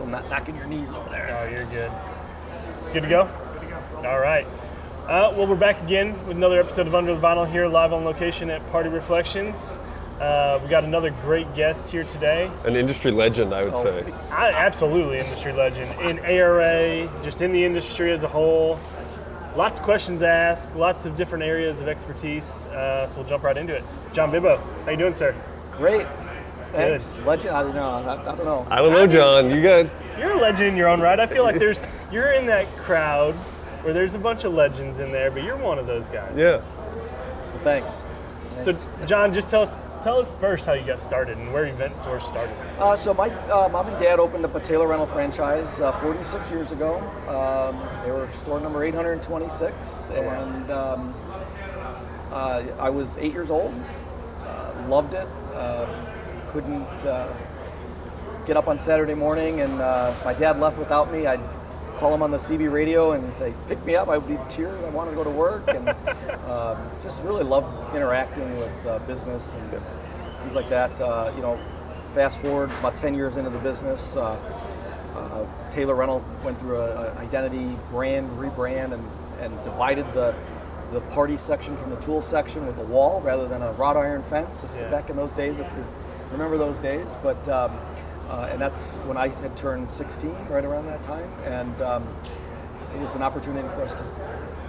I'm not knocking your knees over there. Oh, you're good. Good to go? Good to go. All right. Well, we're back again with another episode of Under the Vinyl here, live on location at Party Reflections. We got another great guest here today. An industry legend, I would say. Absolutely industry legend. In ARA, just in the industry as a whole. Lots of questions asked, lots of different areas of expertise, so we'll jump right into it. John Bibbo, how you doing, sir? Great. Thanks. Good. Legend, I don't know. I don't know, John. You good? You're a legend in your own right. I feel like you're in that crowd where there's a bunch of legends in there, but you're one of those guys. Yeah. Well, thanks. So, John, just tell us first how you got started and where Event Source started. So my mom and dad opened up a Taylor rental franchise 46 years ago. They were store number 826, and I was 8 years old. Loved it. Couldn't get up on Saturday morning, and if my dad left without me, I'd call him on the CB radio and say, pick me up. I would be in tears. I wanted to go to work, and just really loved interacting with business and things like that. Fast forward about 10 years into the business, Taylor Rental went through an identity rebrand, and divided the party section from the tool section with a wall rather than a wrought iron fence. Back in those days, if you remember those days. But and that's when I had turned 16, right around that time, and it was an opportunity for us to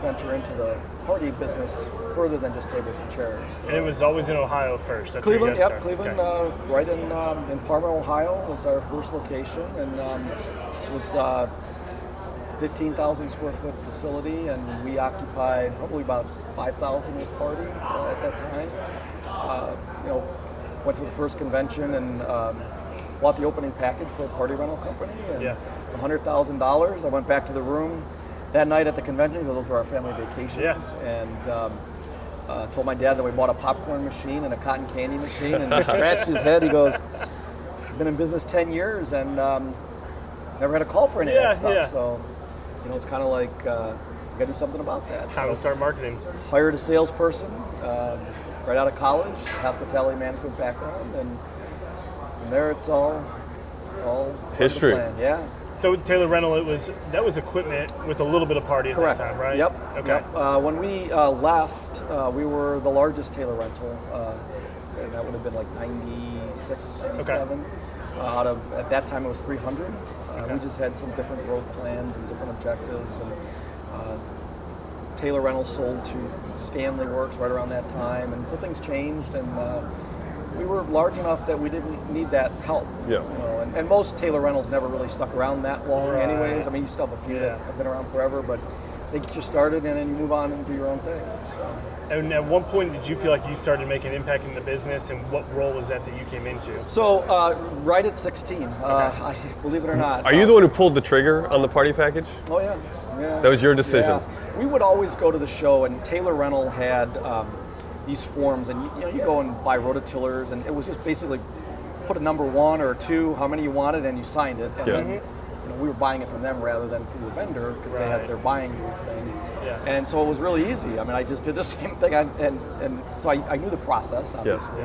venture into the party business further than just tables and chairs. And it was always in Ohio first. That's Cleveland, where you guys Cleveland, started. Okay. right in Pompano, Ohio was our first location, and it was 15,000 square foot facility, and we occupied probably about 5,000 with party at that time. Went to the first convention and bought the opening package for a party rental company, and it was $100,000. I went back to the room that night at the convention because those were our family vacations, and told my dad that we bought a popcorn machine and a cotton candy machine, and he scratched his head. He goes, "I've been in business 10 years and never had a call for any of that stuff." So, it's kind of like, you got to do something about that. How to start marketing. Hired a salesperson right out of college, hospitality management background, and from there it's all history. Yeah. So Taylor Rental, that was equipment with a little bit of party at Correct. that time, right? Yep. Okay. Yep. When we left, we were the largest Taylor rental, and that would have been like 96, 97. At that time it was 300. We just had some different growth plans and different objectives, and Taylor Rental sold to Stanley Works right around that time, and so things changed, and we were large enough that we didn't need that help. Yeah. And most Taylor Rentals never really stuck around that long, Right. anyways. I mean, you still have a few that have been around forever, but they get you started, and then you move on and do your own thing. So. And at one point, did you feel like you started making an impact in the business, and what role was that you came into? So, right at 16, I believe it or not. Are you the one who pulled the trigger on the party package? Oh, yeah. That was your decision? Yeah. We would always go to the show, and Taylor Rental had these forms, and you go and buy rototillers, and it was just basically put a number 1 or 2, how many you wanted, and you signed it. And then, we were buying it from them rather than through the vendor because they had their buying group thing. Yeah. And so it was really easy. I mean, I just did the same thing, and so I knew the process, obviously.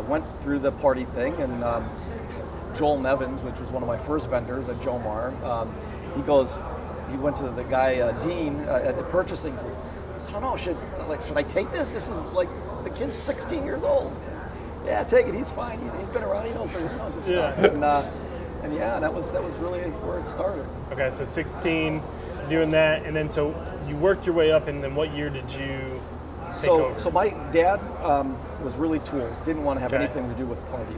Went through the party thing, and Joel Nevins, which was one of my first vendors at Jomar, he went to the guy, Dean, at purchasing, says, I don't know, should I take this? This is like, the kid's 16 years old. Yeah, take it, he's fine. He's been around, he knows his stuff. And that was really where it started. Okay, so 16, doing that, and then so you worked your way up, and then what year did you take over? So my dad was really tools, didn't want to have anything to do with party.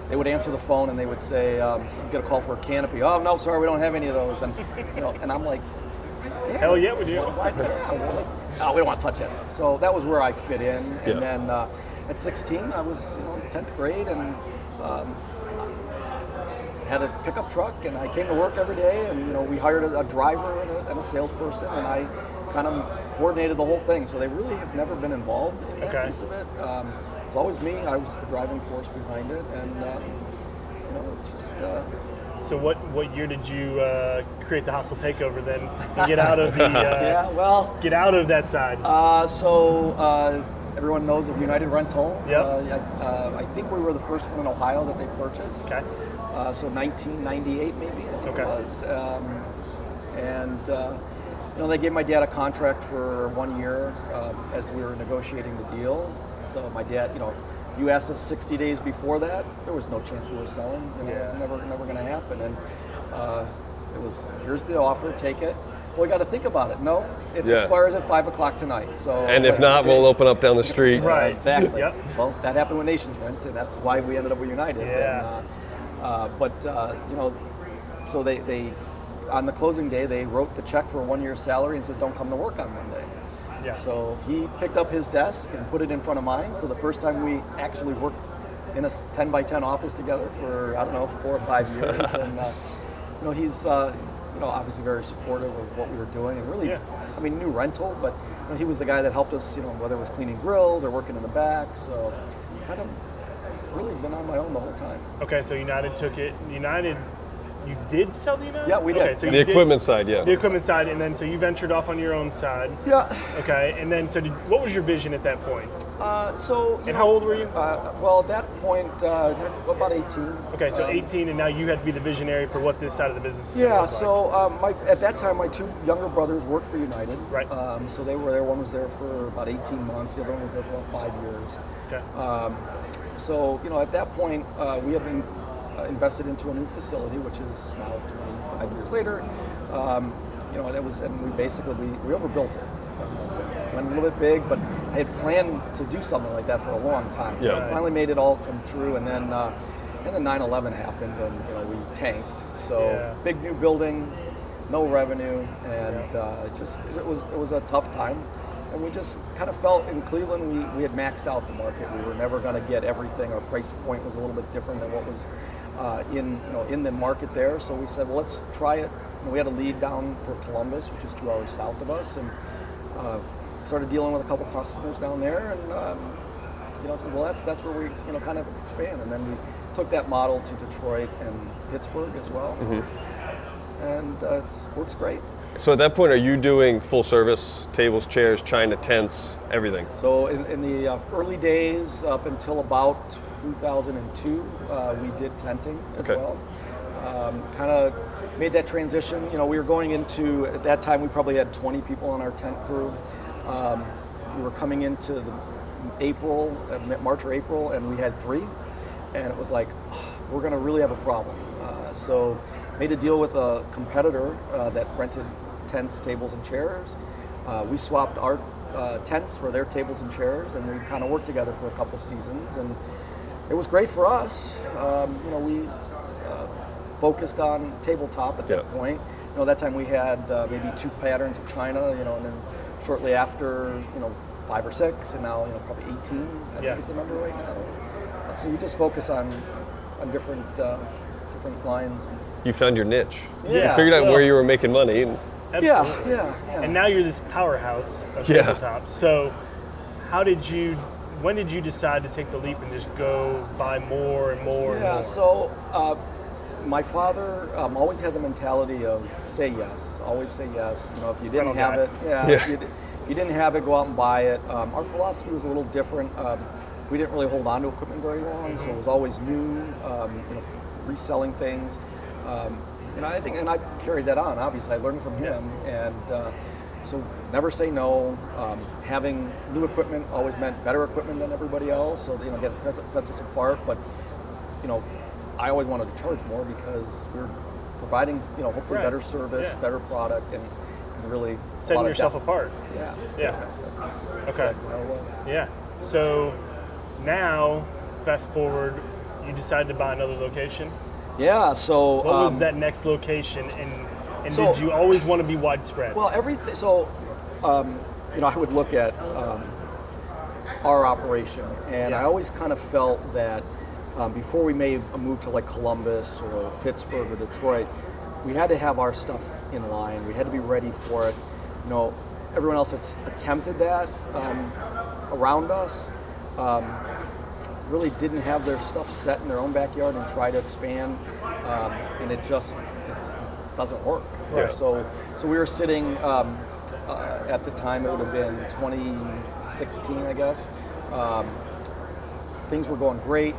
They would answer the phone and they would say, you get a call for a canopy. Oh, no, sorry, we don't have any of those. And and I'm like, hell yeah, we do. We don't want to touch that stuff. So that was where I fit in. And then at 16, I was 10th grade, and had a pickup truck, and I came to work every day, and we hired a driver and a salesperson, and I kind of coordinated the whole thing. So they really have never been involved in that piece of it. It was always me. I was the driving force behind it, and it's just. So what year did you create the hostile takeover then and get out of the get out of that side? Everyone knows of United Rental. Yep. I think we were the first one in Ohio that they purchased. Okay. so 1998 maybe I think Okay. it was. They gave my dad a contract for 1 year as we were negotiating the deal. So my dad, you asked us 60 days before that, there was no chance we were selling. Yeah. Never going to happen. And it was, here's the offer, take it. Well, we got to think about it. No, it Yeah. expires at 5 o'clock tonight. So. And if not, we'll open up down the street. Right. Exactly. Yep. Well, that happened when Nations went, and that's why we ended up with United. Yeah. So they on the closing day, they wrote the check for a 1 year's salary and said, don't come to work on Monday. Yeah. So he picked up his desk and put it in front of mine. So the first time we actually worked in a 10 by 10 office together for, 4 or 5 years. And, he's, obviously very supportive of what we were doing. And really, new rental, but he was the guy that helped us, whether it was cleaning grills or working in the back. So kind of really been on my own the whole time. Okay, so United took it. United, you did sell to United? Yeah, we did. Okay, so The you did- equipment side, yeah. The equipment side, and then so you ventured off on your own side. Yeah. Okay, and then what was your vision at that point? And how old were you? At that point, about 18. Okay, so 18, and now you had to be the visionary for what this side of the business is Yeah, gonna look so at that time, my two younger brothers worked for United. Right. So they were there. One was there for about 18 months. The other one was there for about 5 years. like. Okay. At that point, we had been invested into a new facility, which is now 25 years later. And we basically, we overbuilt it. Went a little bit big, but I had planned to do something like that for a long time. So Yeah. I finally made it all come true, and then 9/11 happened, and we tanked. So Yeah. big new building, no revenue, and it was a tough time. And we just kind of felt in Cleveland we had maxed out the market. We were never going to get everything. Our price point was a little bit different than what was in the market there. So we said, well, let's try it. And we had a lead down for Columbus, which is 2 hours south of us, and started dealing with a couple customers down there. And said, well, that's where we kind of expand. And then we took that model to Detroit and Pittsburgh as well. Mm-hmm. And it works great. So at that point, are you doing full service, tables, chairs, china, tents, everything? So in the early days, up until about 2002, we did tenting as Okay. well. Kind of made that transition. We were going into, at that time, we probably had 20 people on our tent crew. We were coming into the March or April, and we had 3. And it was like, we're going to really have a problem. So made a deal with a competitor that rented tents, tables, and chairs. We swapped our tents for their tables and chairs, and we kind of worked together for a couple seasons. And it was great for us. We focused on tabletop at that point. That time we had maybe 2 patterns of china, and then shortly after, 5 or 6, and now, probably 18, I think is the number right now. So you just focus on different lines. You found your niche. Yeah. You figured out Well, where you were making money. And Absolutely. Yeah. And now you're this powerhouse of Yeah. tabletop. So when did you decide to take the leap and just go buy more and more and more? So my father always had the mentality of say yes, always say yes. If you didn't have it, if you didn't have it, go out and buy it. Our philosophy was a little different. We didn't really hold on to equipment very long, so it was always new, reselling things. I think, and I carried that on. Obviously, I learned from him, and so never say no. Having new equipment always meant better equipment than everybody else. So again, it sets us apart. But I always wanted to charge more because we're providing hopefully Right. better service, better product, and really Setting yourself apart. Yeah. Yeah. That's Okay. exactly how it was. Yeah. So now, fast forward, you decided to buy another location. Yeah. So What was that next location, and so- did you always want to be widespread? Well, everything. So, I would look at our operation, and I always kind of felt that before we made a move to like Columbus or Pittsburgh or Detroit, we had to have our stuff in line. We had to be ready for it. Everyone else that's attempted that around us really didn't have their stuff set in their own backyard and try to expand, and it doesn't work. Right. So we were sitting at the time, it would have been 2016, I guess. Things were going great.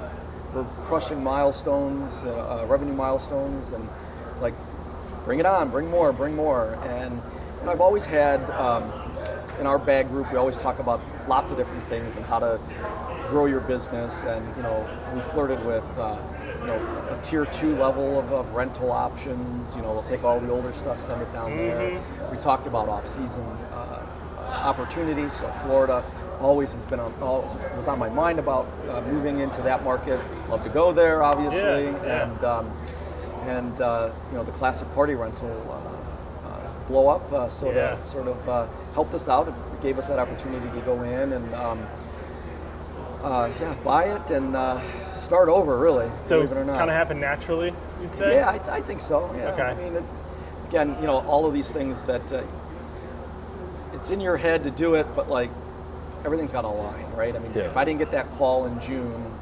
we're crushing milestones, revenue milestones, and it's like, bring it on, bring more. And I've always had, in our bag group, we always talk about lots of different things and how to grow your business. And we flirted with a tier 2 level of rental options. We'll take all the older stuff, send it down there. We talked about off-season opportunities. So Florida always has been was on my mind about moving into that market. Love to go there, obviously. Yeah. And the classic party rental blow up sort of helped us out. It gave us that opportunity to go in and buy it and start over, really. So believe it or not. Kind of happened naturally, you'd say? Yeah, I think so. Yeah. Okay. I mean, again, all of these things that it's in your head to do it, but like everything's got to align, right? I mean, if I didn't get that call in June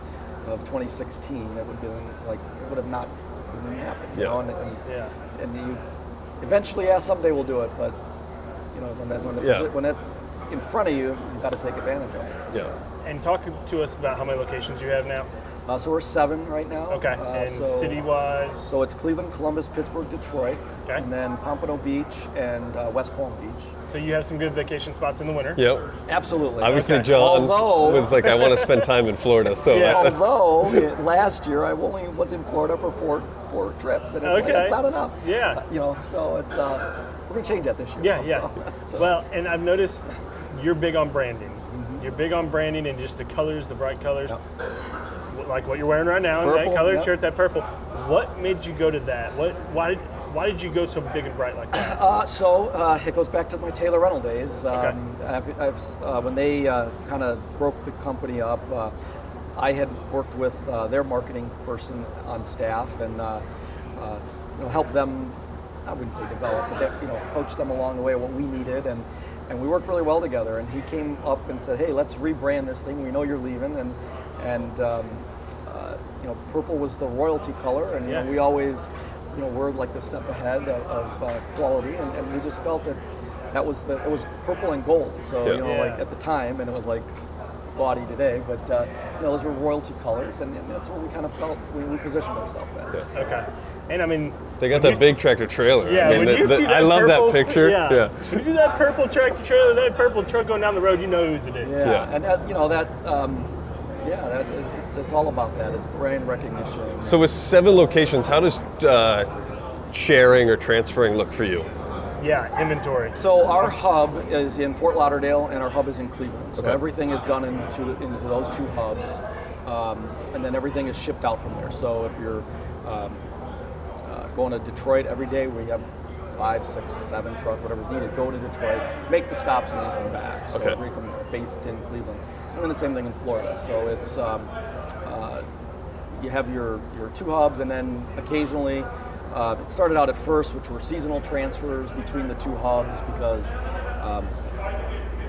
of 2016, it would have not even happened. And you eventually, someday we'll do it, but when it's in front of you, you've got to take advantage of it. Yeah. And talk to us about how many locations you have now. So we're 7 right now. Okay. And city-wise? So it's Cleveland, Columbus, Pittsburgh, Detroit, okay. and then Pompano Beach and West Palm Beach. So you have some good vacation spots in the winter. Yep. Absolutely. Obviously, John was like, I want to spend time in Florida. So although last year I only was in Florida for four trips, and it's like, it's not enough. Yeah. So it's we're gonna change that this year. Yeah. So. Well, and I've noticed you're big on branding. Mm-hmm. You're big on branding and just the colors, the bright colors. Yep. Like what you're wearing right now, purple, that colored shirt, that purple. What made you go to that? Why did you go so big and bright like that? It goes back to my Taylor Rental days. When they kind of broke the company up, I had worked with their marketing person on staff and helped them. I wouldn't say develop, but coach them along the way of what we needed, and we worked really well together. And he came up and said, "Hey, let's rebrand this thing. We know you're leaving, and purple was the royalty color, and we always, we're like the step ahead of quality, and we just felt that it was purple and gold. So like at the time, and it was like gaudy today, but those were royalty colors, and that's what we kind of felt we positioned ourselves at. Yeah. Okay. And I mean, they got that big tractor trailer. Yeah, when you see that I love purple, that picture. Yeah. When you see that purple tractor trailer, that purple truck going down the road, you know whose it is. Yeah. And it's all about that. It's brand recognition. So with 7 locations, how does sharing or transferring look for you? Yeah, inventory. So our hub is in Fort Lauderdale, and our hub is in Cleveland. So okay. Everything is done into those 2 hubs, and then everything is shipped out from there. So if you're going to Detroit every day, we have 5, 6, 7 trucks, whatever's needed. Go to Detroit, make the stops, and then come back. So everything's based in Cleveland, and then the same thing in Florida. So it's you have your 2 hubs, and then occasionally. It started out at first, which were seasonal transfers between the 2 hubs, because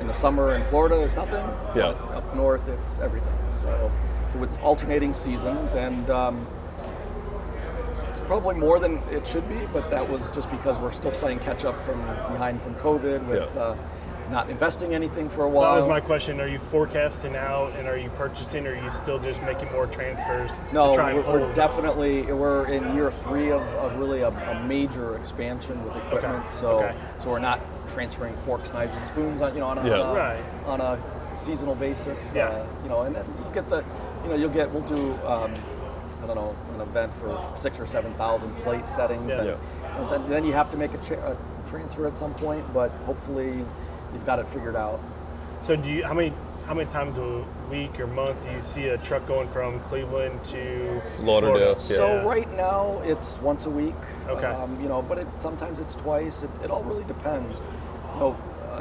in the summer in Florida there's nothing, but up north it's everything. So it's alternating seasons, and it's probably more than it should be, but that was just because we're still playing catch up from COVID with not investing anything for a while. That was my question. Are you forecasting out, and are you purchasing, or are you still just making more transfers? No, we're in year 3 of really a major expansion with equipment. Okay. So we're not transferring forks, knives, and spoons on a seasonal basis. Yeah. And then you get we'll do an event for 6,000 or 7,000 place settings, and then you have to make a transfer at some point, but hopefully you've got it figured out. So how many times a week or month do you see a truck going from Cleveland to Lauderdale? Florida? So right now it's once a week. Okay. But sometimes it's twice. It all really depends.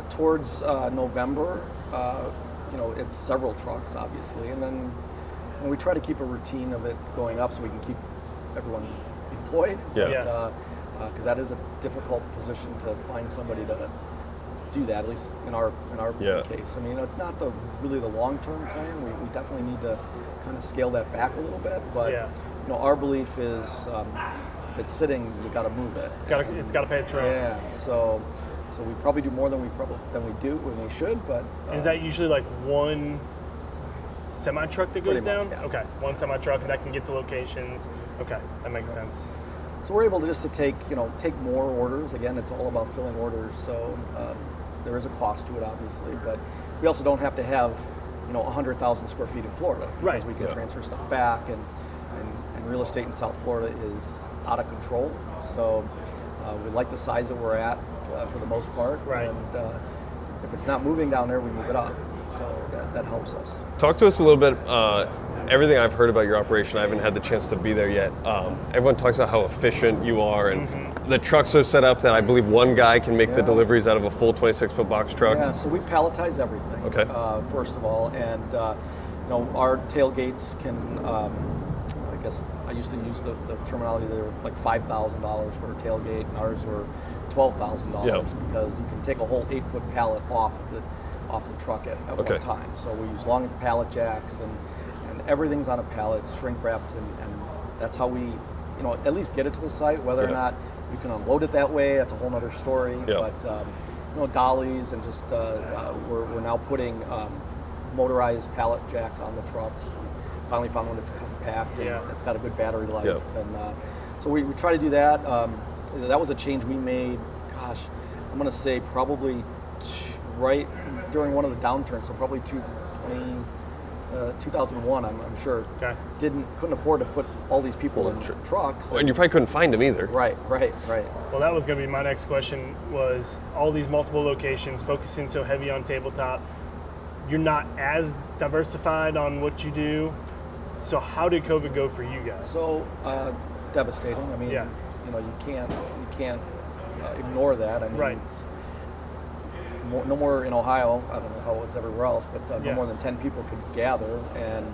Towards November, it's several trucks, obviously, and then we try to keep a routine of it going up so we can keep everyone employed. Because that is a difficult position to find somebody to do that, at least in our case. I mean, it's not really the long-term plan. We definitely need to kind of scale that back a little bit, but our belief is if it's sitting, you got to move it. It's got to pay its rent. Yeah. So we probably do more than we should, but is that usually like one semi-truck that goes Pretty down? much, yeah. Okay, one semi-truck that can get to locations. Okay, that makes sense. So we're able to just to take more orders. Again, it's all about filling orders. So there is a cost to it, obviously, but we also don't have to have 100,000 square feet in Florida because Right. we can transfer stuff back, and real estate in South Florida is out of control. So we like the size that we're at for the most part. Right. And if it's not moving down there, we move it up. So that helps us. Talk to us a little bit. Everything I've heard about your operation, I haven't had the chance to be there yet. Everyone talks about how efficient you are, and the trucks are set up that I believe one guy can make the deliveries out of a full 26-foot box truck. Yeah, so we palletize everything. Okay. First of all, and our tailgates can. I guess I used to use the terminology. They were like $5,000 for a tailgate, and ours were $12,000 because you can take a whole 8-foot pallet off the truck at one time. So we use long pallet jacks, and everything's on a pallet, shrink wrapped, and that's how we, at least get it to the site. Whether or not we can unload it that way, that's a whole other story. Yeah. But dollies, and just we're now putting motorized pallet jacks on the trucks. We finally found one that's compact and it's got a good battery life, and so we try to do that. That was a change we made. Gosh, I'm going to say probably right during one of the downturns, so probably 2001, I'm sure. Okay. Couldn't afford to put all these people in trucks. And you probably couldn't find them either. Right. Well, that was going to be my next question, was all these multiple locations, focusing so heavy on tabletop. You're not as diversified on what you do. So how did COVID go for you guys? So devastating. I mean, you can't ignore that. I mean, it's no more in Ohio. I don't know how it was everywhere else, but no more than 10 people could gather, and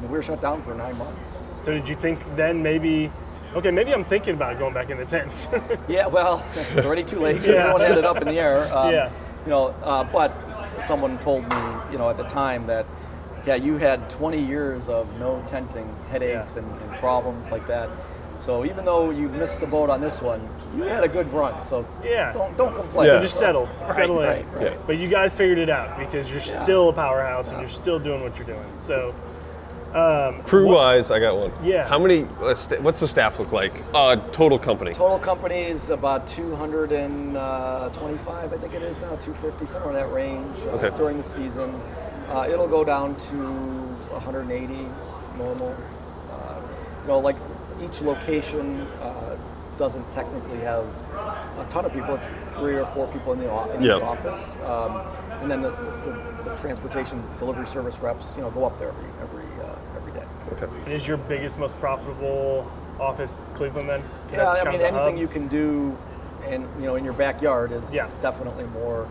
we were shut down for 9 months. So did you think then maybe I'm thinking about going back in the tents? Yeah, well, it was already too late. Everyone had it up in the air. But someone told me, at the time that, you had 20 years of no tenting, headaches and problems like that. So even though you missed the boat on this one, you had a good run. So don't complain. So just settle in. Right. But you guys figured it out because you're still a powerhouse and you're still doing what you're doing. So crew-wise, I got one. Yeah. How many? What's the staff look like? Total company. Total company is about 225, I think it is now, 250, somewhere in that range during the season. It'll go down to 180 normal. Like each location doesn't technically have a ton of people. It's 3 or 4 people in each office, and then the transportation delivery service reps, go up there every day. Okay. And is your biggest, most profitable office Cleveland then? Anything you can do, and in your backyard is definitely more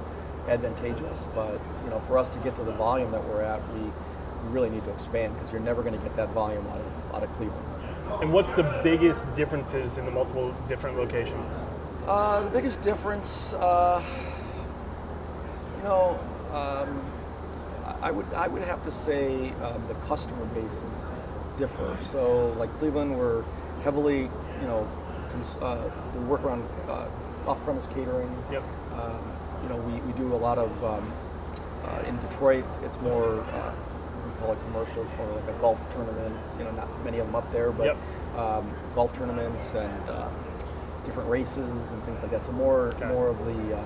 advantageous. But for us to get to the volume that we're at, we really need to expand, because you're never going to get that volume out of Cleveland. And what's the biggest differences in the multiple different locations? The biggest difference, I would have to say the customer bases differ. So like Cleveland, we're heavily, we work around off-premise catering. Yep. We do a lot of, in Detroit, it's more, we call it commercial, it's more like a golf tournament, not many of them up there, but golf tournaments and different races and things like that. So more of the,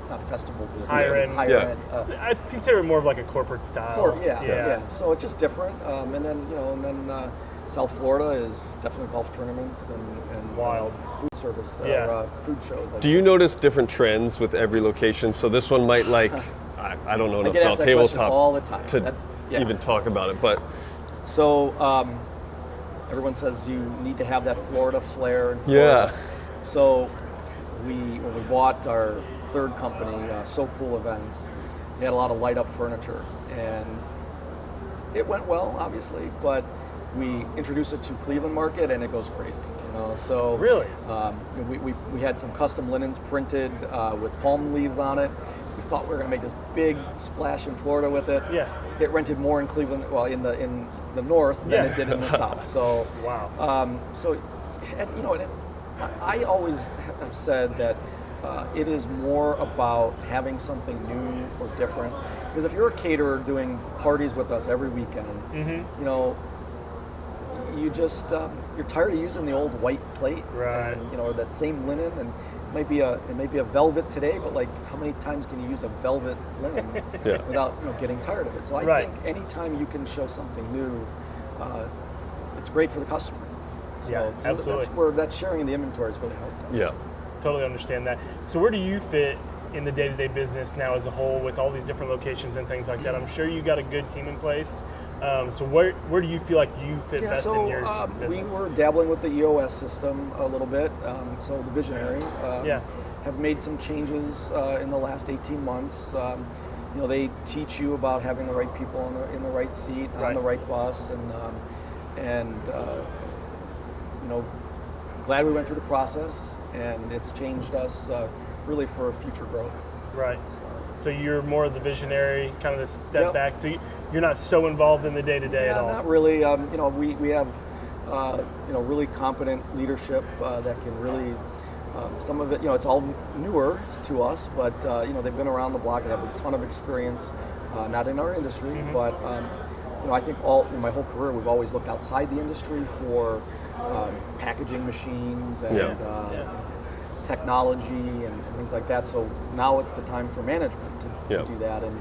it's not festival business. Higher end. End. I consider it more of like a corporate style. Yeah. So it's just different. And then South Florida is definitely golf tournaments and wild food service, food shows. Do you notice different trends with every location? So this one might I don't know enough about tabletop all the time to even talk about it, but so everyone says you need to have that Florida flair. In Florida. So when we bought our third company, So Cool Events, we had a lot of light up furniture, and it went well, obviously, but we introduced it to Cleveland market and it goes crazy. So really, we had some custom linens printed with palm leaves on it. We thought we were going to make this big splash in Florida with it. Yeah. It rented more in Cleveland, well, in the north than it did in the south. So wow. I always have said that it is more about having something new or different Because if you're a caterer doing parties with us every weekend, you know, you just you're tired of using the old white plate, Right. And, you know, that same linen, and it may be a velvet today, but like how many times can you use a velvet linen without getting tired of it? So I think anytime you can show something new, it's great for the customer. So absolutely. That's where that sharing of the inventory has really helped us. Yeah. Totally understand that. So where do you fit in the day-to-day business now as a whole with all these different locations and things like that? I'm sure you got a good team in place. So where do you feel like you fit best in your business? We were dabbling with the EOS system a little bit. So the Visionary have made some changes in the last 18 months. You know, they teach you about having the right people in the right seat on the right bus, and you know, glad we went through the process, and it's changed us really for future growth. Right. So you're more of the visionary, kind of the step back. So you're not so involved in the day-to-day at all. Not really. You know, we have you know, really competent leadership that can really. Some of it, you know, it's all newer to us, but you know, they've been around the block. They have a ton of experience, not in our industry, but you know, I think in my whole career, we've always looked outside the industry for packaging machines and technology and things like that. So now it's the time for management to do that, and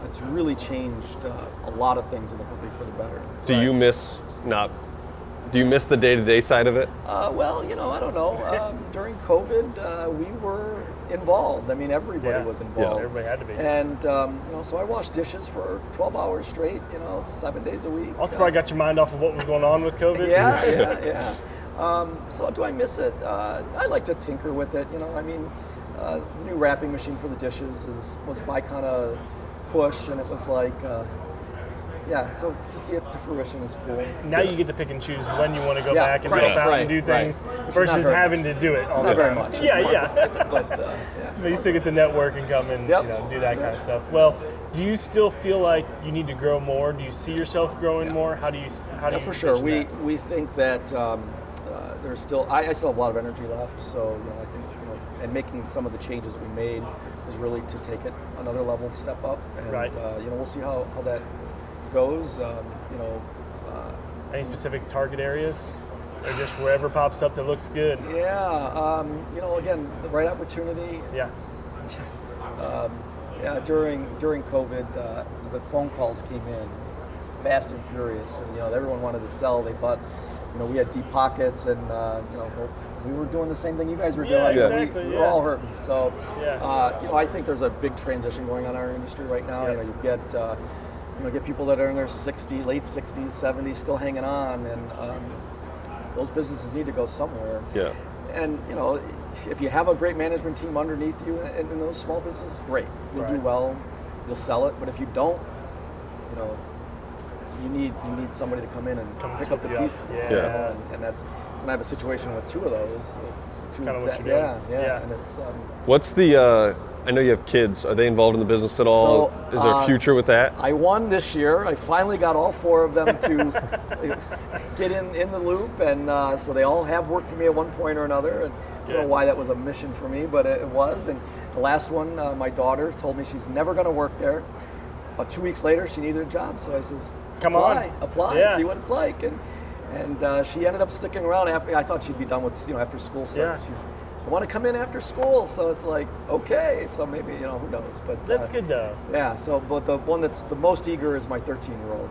it's really changed a lot of things in the company for the better. Do you miss the day-to-day side of it? Well, you know, I don't know. During COVID, we were involved. I mean, everybody was involved. Everybody had to be. And you know, so I washed dishes for 12 hours straight. You know, 7 days a week. Also, probably got your mind off of what was going on with COVID. Yeah. So do I miss it? I like to tinker with it. You know, I mean, new wrapping machine for the dishes was my kind of push, and it was like. So to see it to fruition is cool. Now you get to pick and choose when you want to go back and help out and do things versus having to do it all the time. Not very much. But you still get to network and come and you know, do that kind of stuff. Well, do you still feel like you need to grow more? Do you see yourself growing more? How do you for sure. We think that there's still I still have a lot of energy left. So you know, I think and making some of the changes we made was really to take it another level, step up, and you know, we'll see how that goes. You know, any specific target areas, or just wherever pops up that looks good? You know, again, the right opportunity. During COVID, the phone calls came in fast and furious, and you know, everyone wanted to sell. They thought, you know, we had deep pockets, and you know, we were doing the same thing you guys were doing. Exactly. We were all hurting. So, you know, I think there's a big transition going on in our industry right now. You know, you get people that are in their late 60s, 70s, still hanging on, and those businesses need to go somewhere. And you know, if you have a great management team underneath you in those small businesses, great. You'll do well, you'll sell it. But if you don't, you know, you need somebody to come in and pick up the pieces. And that's, and I have a situation with two of those. Kind of what you're doing. And it's. What's the? I know you have kids. Are they involved in the business at all? So, is there a future with that? I won this year. I finally got all four of them to get in the loop, and so they all have worked for me at one point or another. And I don't know why that was a mission for me, but it was. And the last one, my daughter told me she's never going to work there. About 2 weeks later, she needed a job, so I says, apply, see what it's like. And she ended up sticking around after. I thought she'd be done with after school stuff. I want to come in after school, so it's like, okay, so maybe, you know, who knows, but that's good though. So but the one that's the most eager is my 13-year-old.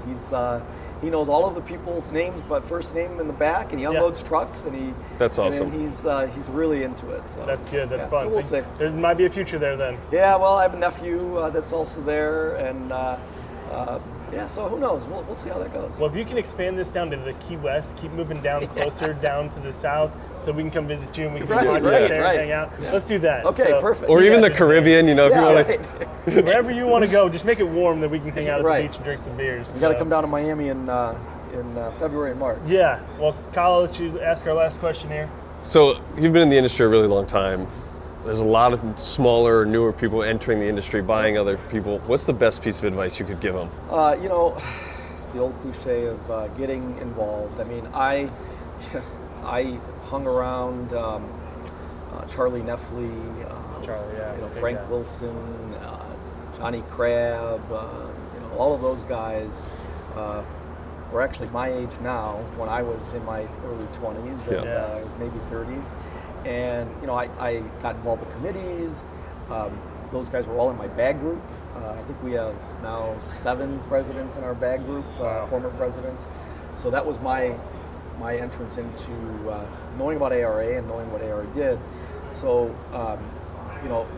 He knows all of the people's names, but first name in the back, and he unloads trucks, and that's awesome. And he's really into it. So that's good. That's fun. So we'll see. There might be a future there then. Yeah, well, I have a nephew that's also there, and so who knows? We'll see how that goes. Well, if you can expand this down to the Key West, keep moving down closer down to the south, so we can come visit you and we can podcast there and hang out. Let's do that. Okay, perfect. Or even the Caribbean, you know, if you want to. Wherever you want to go, just make it warm that we can hang out at the beach and drink some beers. You got to come down to Miami in February and March. Yeah. Well, Kyle, I'll let you ask our last question here. So you've been in the industry a really long time. There's a lot of smaller, newer people entering the industry, buying other people. What's the best piece of advice you could give them? You know, the old cliche of getting involved. I mean, I hung around Charlie Neffley, Frank Wilson, Johnny Crabb, all of those guys were actually my age now when I was in my early 20s and maybe 30s. And I got involved with committees. Those guys were all in my bag group. I think we have now 7 presidents in our bag group, former presidents. So that was my entrance into knowing about ARA and knowing what ARA did. So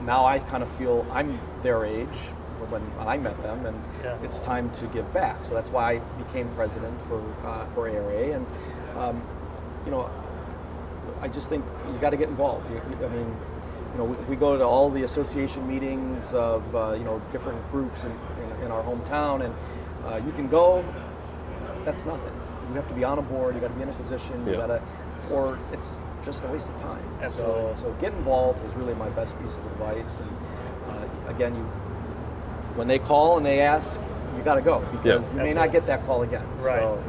now I kind of feel I'm their age when I met them, and it's time to give back. So that's why I became president for ARA, and I just think you got to get involved. We go to all the association meetings of different groups in our hometown, and you can go. That's nothing. You have to be on a board. You got to be in a position. You gotta, or it's just a waste of time. Absolutely. So get involved is really my best piece of advice. And again, when they call and they ask, you got to go, because you may not get that call again. Right. So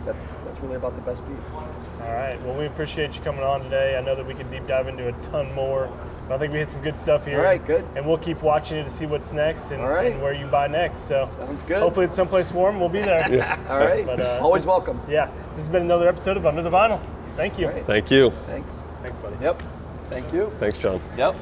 that's really about the best piece. All right. Well, we appreciate you coming on today. I know that we could deep dive into a ton more, but I think we hit some good stuff here. All right, good. And we'll keep watching you to see what's next and where you buy next. So sounds good. Hopefully it's someplace warm. We'll be there. All right. But, always welcome. Yeah. This has been another episode of Under the Vinyl. Thank you. Right. Thank you. Thanks. Thanks, buddy. Yep. Thank you. Thanks, John. Yep.